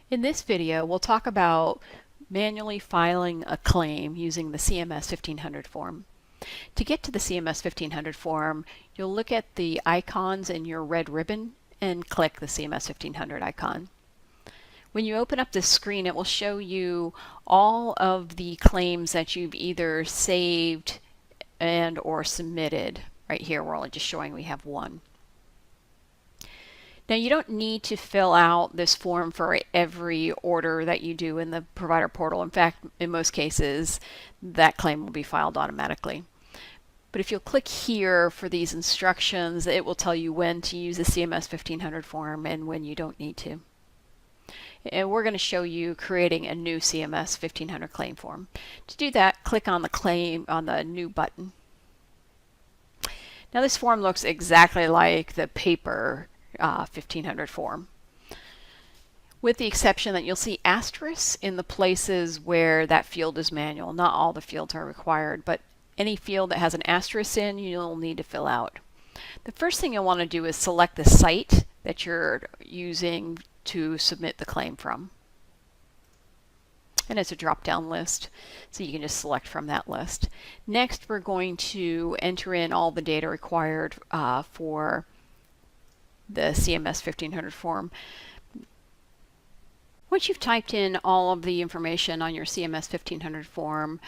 In this video, we'll talk about manually filing a claim using the CMS 1500 form. To get to the CMS 1500 form, you'll look at the icons in your red ribbon and click the CMS 1500 icon. When you open up this screen, it will show you all of the claims that you've either saved and or submitted. Right here, we're only just showing we have one. Now, you don't need to fill out this form for every order that you do in the provider portal. In fact, in most cases, that claim will be filed automatically. But if you'll click here for these instructions, it will tell you when to use the CMS 1500 form and when you don't need to. And we're going to show you creating a new CMS 1500 claim form. To do that, click on the claim on the new button. Now, this form looks exactly like the paper 1500 form, with the exception that you'll see asterisks in the places where that field is manual. Not all the fields are required, but any field that has an asterisk in, you'll need to fill out. The first thing you'll want to do is select the site that you're using to submit the claim from. And it's a drop-down list, so you can just select from that list. Next, we're going to enter in all the data required for the CMS 1500 form. Once you've typed in all of the information on your CMS 1500 form,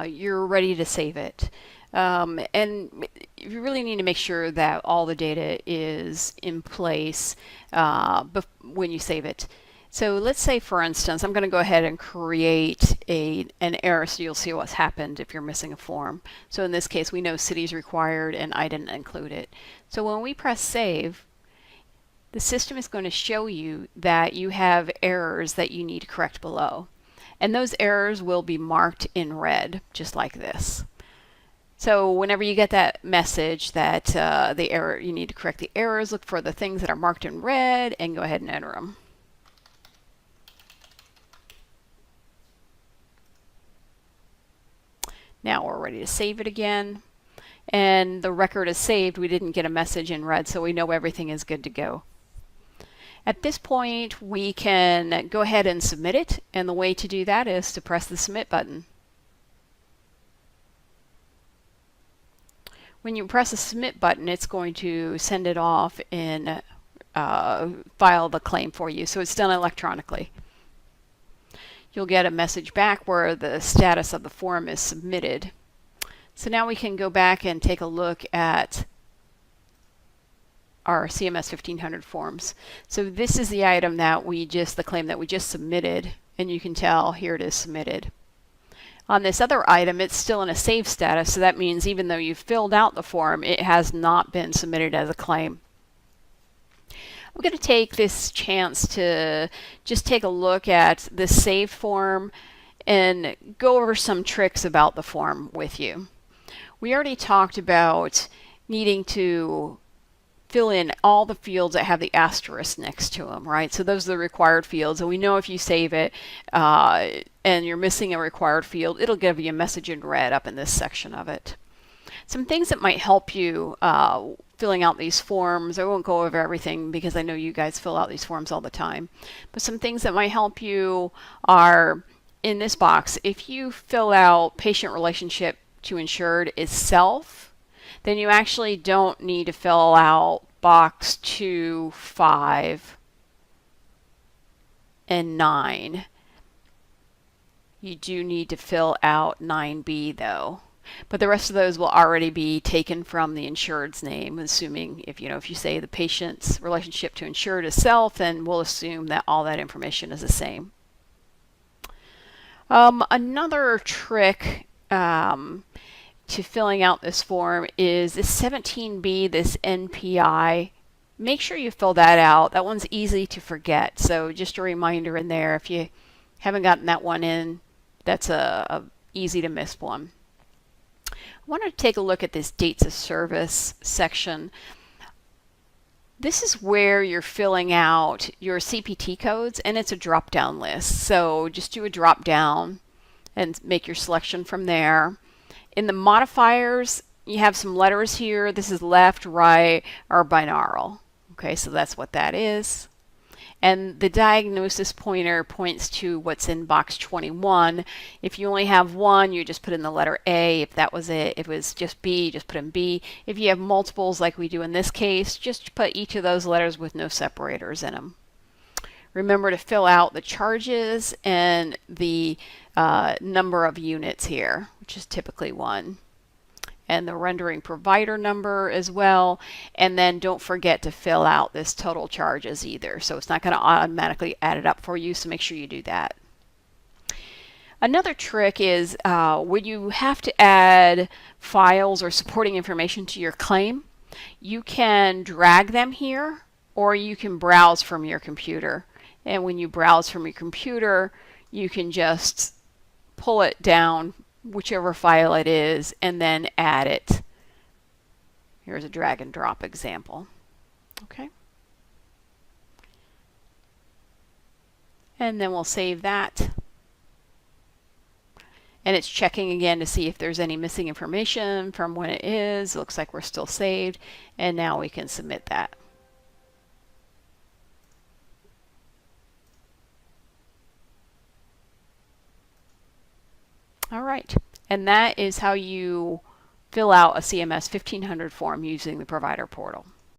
you're ready to save it. And you really need to make sure that all the data is in place when you save it. So let's say, for instance, I'm going to go ahead and create an error so you'll see what's happened if you're missing a form. So in this case, we know city's required and I didn't include it. So when we press save, the system is going to show you that you have errors that you need to correct below. And those errors will be marked in red, just like this. So whenever you get that message that the error, you need to correct the errors, look for the things that are marked in red and go ahead and enter them. Now we're ready to save it again. And the record is saved. We didn't get a message in red, so we know everything is good to go. At this point, we can go ahead and submit it, and the way to do that is to press the submit button. When you press the submit button, it's going to send it off and file the claim for you, so it's done electronically. You'll get a message back where the status of the form is submitted. So now we can go back and take a look at our CMS 1500 forms. So this is the item that the claim that we just submitted, and you can tell here it is submitted. On this other item, it's still in a save status, so that means even though you've filled out the form, it has not been submitted as a claim. I'm going to take this chance to just take a look at this saved form and go over some tricks about the form with you. We already talked about needing to fill in all the fields that have the asterisk next to them, right? So those are the required fields, and we know if you save it and you're missing a required field, it'll give you a message in red up in this section of it. Some things that might help you filling out these forms. I won't go over everything because I know you guys fill out these forms all the time, but some things that might help you are in this box. If you fill out patient relationship to insured itself, then you actually don't need to fill out box 2, 5, and 9. You do need to fill out 9B though. But the rest of those will already be taken from the insured's name, assuming if you say the patient's relationship to insured itself, then we'll assume that all that information is the same. Another trick to filling out this form is this 17B, this NPI. Make sure you fill that out. That one's easy to forget. So just a reminder in there, if you haven't gotten that one in, that's a easy to miss one. I want to take a look at this dates of service section. This is where you're filling out your CPT codes, and it's a drop-down list. So just do a drop-down and make your selection from there. In the modifiers, you have some letters here. This is left, right, or binaural. Okay, so that's what that is. and the diagnosis pointer points to what's in box 21. If you only have one, you just put in the letter A. If that was it, if it was just B, just put in B. If you have multiples like we do in this case, just put each of those letters with no separators in them. Remember to fill out the charges and the number of units here, which is typically 1. And the rendering provider number as well. And then don't forget to fill out this total charges either. So it's not going to automatically add it up for you, so make sure you do that. Another trick is when you have to add files or supporting information to your claim, you can drag them here or you can browse from your computer. And when you browse from your computer, you can just pull it down, whichever file it is, and then add it. Here's a drag and drop example. Okay. And then we'll save that. And it's checking again to see if there's any missing information from when it is. It looks like we're still saved. And now we can submit that. All right, and that is how you fill out a CMS 1500 form using the provider portal.